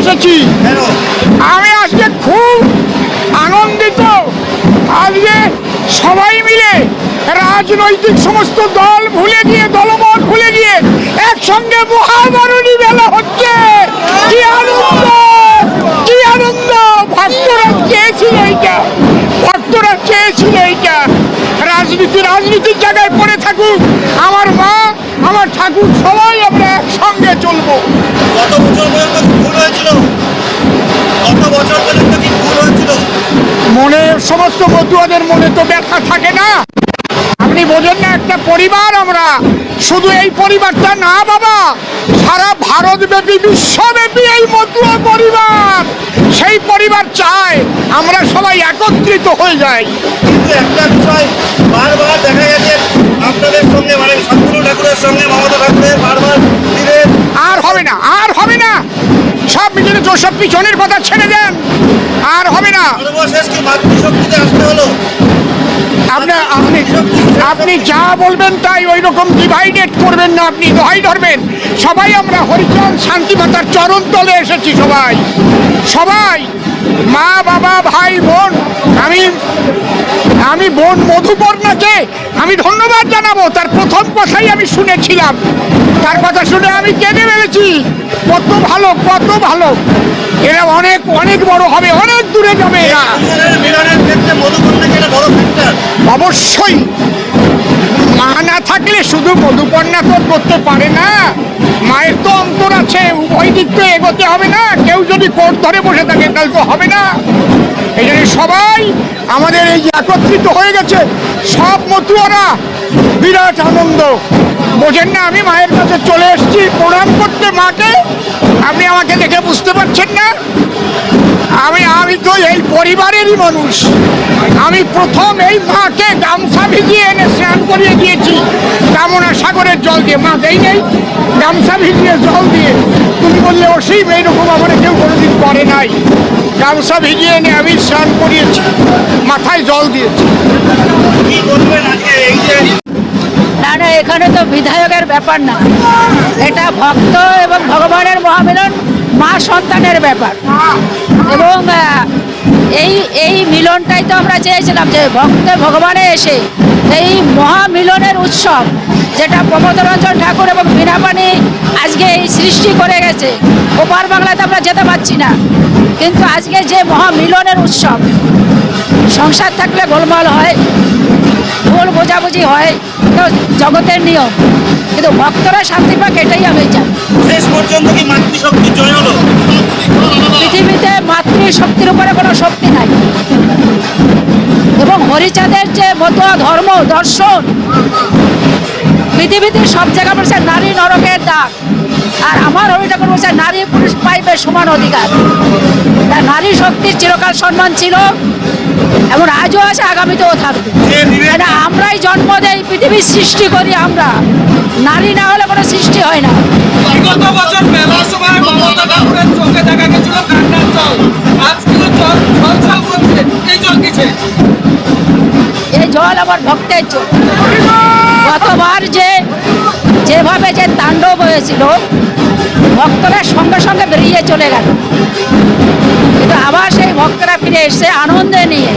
এসেছি। আমি আজকে খুব আনন্দিত। আজকে সবাই মিলে রাজনৈতিক সমস্ত দল ভুলে গিয়ে, দলমত ভুলে গিয়ে একসঙ্গে মহাবারণী মেলা হচ্ছে। কি আনন্দ, কি আনন্দ! ভক্তরা চেয়েছিল এইটা, ভক্তরা চেয়েছিল এইটা। রাজনীতির জায়গায় পড়ে থাকুক, আমার মা, আমার ঠাকুর, সবাই আমরা একসঙ্গে চলবো। কত বছর পর্যন্ত ভুল হয়েছিল? কত বছর পর্যন্ত কি ভুল হয়েছিল? মনে সমস্ত মতুয়াদের মনে তো ব্যথা থাকে না। আপনি বোঝেন না, একটা পরিবার আমরা, শুধু এই পরিবারটা না বাবা, সারা ভারতব্যাপী, বিশ্বব্যাপী এই মতুয়া পরিবার, সেই পরিবার চায় আমরা সবাই একত্রিত হয়ে যাই। কিন্তু একটা বিষয় বারবার দেখা গেছে আপনাদের সঙ্গে, মানে শান্তনু ঠাকুরের সঙ্গে মমতা ঠাকুরের বারবার দিলেন। আর হবে না, আর হবে না, সব নিজের সব পিছনের কথা ছেড়ে দেন, আর হবে না। সর্বশেষ কি মাতৃশক্তিতে আসতে হলো? আপনি যা বলবেন তাই ওই রকম ডিভাইডেড করবেন না, আপনি দোহাই ধরবেন। সবাই আমরা হরিচরণ শান্তি মাতার চরণ তলে এসেছি, সবাই সবাই, মা বাবা ভাই বোন। আমি বোন মধুপর্ণাকে আমি ধন্যবাদ জানাবো। তার প্রথম কথাই আমি শুনেছিলাম, তার কথা শুনে আমি কেঁদে ফেলেছি। কত ভালো, কত ভালো, এরা অনেক অনেক বড় হবে, অনেক দূরে যাবে এরা। অবশ্যই মা না থাকলে শুধু মধুপর্ণা তো করতে পারে না, মায়ের তো অন্তর আছে, উভয় দিক তো এগোতে হবে না। কেউ যদি কোর্ট ধরে বসে থাকে তাহলে তো হবে না। এই জন্য সবাই আমাদের এই একত্রিত হয়ে গেছে, সব মতুয়ারা, বিরাট আনন্দ। বোঝেন না, আমি মায়ের কাছে চলে এসেছি প্রণাম করতে মাকে। আপনি আমাকে দেখে বুঝতে পারছেন না? আমি তো এই পরিবারেরই মানুষ। আমি প্রথম এই মাকে গামছা ভিজিয়ে এনে স্নান করিয়ে দিয়েছি, কামনা সাগরের জল দিয়ে। মা দেই নেই, গামছা ভিজিয়ে জল দিয়ে। তুমি বললে অসীম, এইরকম আমার কেউ কোনোদিন করে নাই। গামছা ভিজিয়ে এনে আমি স্নান করিয়েছি, মাথায় জল দিয়েছি। কি বলবেন আজকে এই যে? না না, এখানে তো বিধায়কের ব্যাপার না, এটা ভক্ত এবং ভগবানের মহামিলন, মা সন্তানের ব্যাপার। এবং এই মিলনটাই তো আমরা চেয়েছিলাম, যে ভক্ত ভগবানে এসে এই মহামিলনের উৎসব, যেটা প্রমোদরঞ্জন ঠাকুর এবং বীণাপাণি আজকে এই সৃষ্টি করে গেছে। ওপার বাংলাতে আমরা যেতে পারছি না, কিন্তু আজকে যে মহামিলনের উৎসব, সংসার থাকলে গোলমাল হয়, ভুল বোঝাবুঝি হয়, তো জগতের নিয়ম, কিন্তু ভক্তরা শান্তি পাক, এটাই আমি চাই। শেষ পর্যন্ত কি মাতৃশক্তির জয় হলো? পৃথিবীতে মাতৃশক্তির উপরে কোনো শক্তি নাই। এবং হরিচাঁদের যে মতুয়া ধর্ম দর্শন, পৃথিবীতে সব জায়গায় বলছে নারী নরকের দাগ, আর আমার হরি ঠাকুর বলছে নারী পুরুষ পাইবে সমান অধিকার। নারী শক্তির চিরকাল সম্মান ছিল, এবং আজও আছে, আগামীতেও থাকবে। আমরাই জন্ম দেই, পৃথিবীর সৃষ্টি করি আমরা, নারী না হলে কোনো সৃষ্টি হয় না। বিগত বছর মেলার সময় মমতা ঠাকুরের চোখে দেখা গেছিল কান্নার জল, আজ কিন্তু জল ছলছল করছে। এই জল কিসে? এই জল আমার ভক্তের জল। গতবার যেভাবে যে তাণ্ডব হয়েছিল, ভক্তরা সঙ্গে সঙ্গে বেরিয়ে চলে গেল, কিন্তু আবার সেই ভক্তরা ফিরে এসে আনন্দে নিয়ে,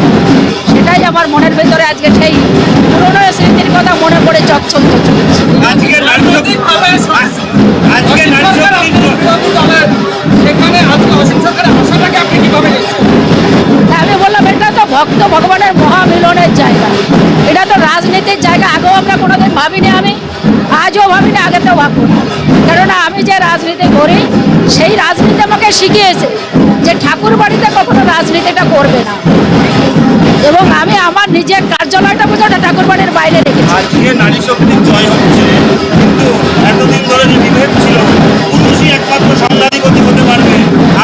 সেটাই আমার মনের ভেতরে আজকে সেই পুরনো স্মৃতির কথা মনে পড়ে চচ্চল চলছে। আমি বললাম, এটা তো ভক্ত ভগবানের মহামিলনের জায়গা, এটা তো রাজনীতির জায়গা। আগেও আমরা কোনোদিন ভাবিনি, আমি আজও ভাবিনি, আগে তো ভাববো না। কেননা আমি যে রাজনীতি করি, সেই রাজনীতি আমাকে শিখিয়েছে যে ঠাকুর বাড়িতে কখনো রাজনীতিটা করবে না, এবং আমি আমার নিজের কার্যালয়টা পর্যন্ত ঠাকুর বাড়ির বাইরে রেখেছি। আজকে নারী শক্তির জয় হচ্ছে, কিন্তু এতদিন ধরে যে বিভেদ ছিল, পুরুষই একমাত্র সাংবাদিকতা হতে পারবে,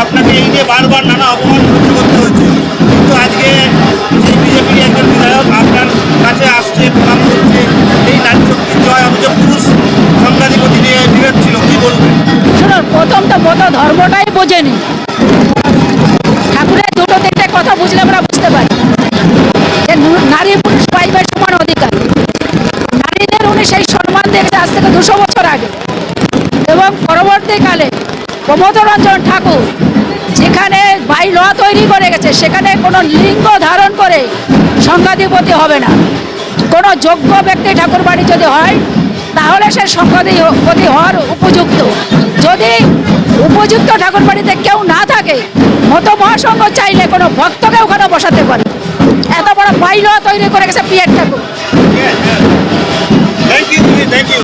আপনাকে এই যে বারবার নানা অপমান সহ্য করতে হচ্ছে। কিন্তু আজকে সেই বিজেপির একজন বিধায়ক আপনার কাছে আসছে, প্রণাম করছে, এই নারী শক্তির জয়, অথচ পুরুষ সাংবাদিকতা নিয়ে বিভেদ ছিল। কি বলবেন? শুনুন, প্রথম তো মতো ধর্মটাই বোঝেনি। ঠাকুরের দুটো তিনটে কথা বুঝলে আমরা বুঝতে পারি যে নারী পুরুষ পাইবে সমান অধিকার। নারীদের উনি সেই সম্মান দিয়েছে আজ থেকে 200 বছর আগে, এবং পরবর্তীকালে প্রমোদরঞ্জন ঠাকুর বাই ল তৈরি করে গেছে, সেখানে কোনো লিঙ্গ ধারণ করে সংঘাধিপতি হবে না। কোনো যোগ্য ব্যক্তি ঠাকুরবাড়ি যদি হয় তাহলে সে সংঘাধিপতি হওয়ার উপযুক্ত। যদি উপযুক্ত ঠাকুরবাড়িতে কেউ না থাকে, মতো মহাসংঘ চাইলে কোনো ভক্তকে ওখানে বসাতে পারে। এত বড় বাই ল তৈরি করে গেছে Piyar Thakur. Thank you thank you.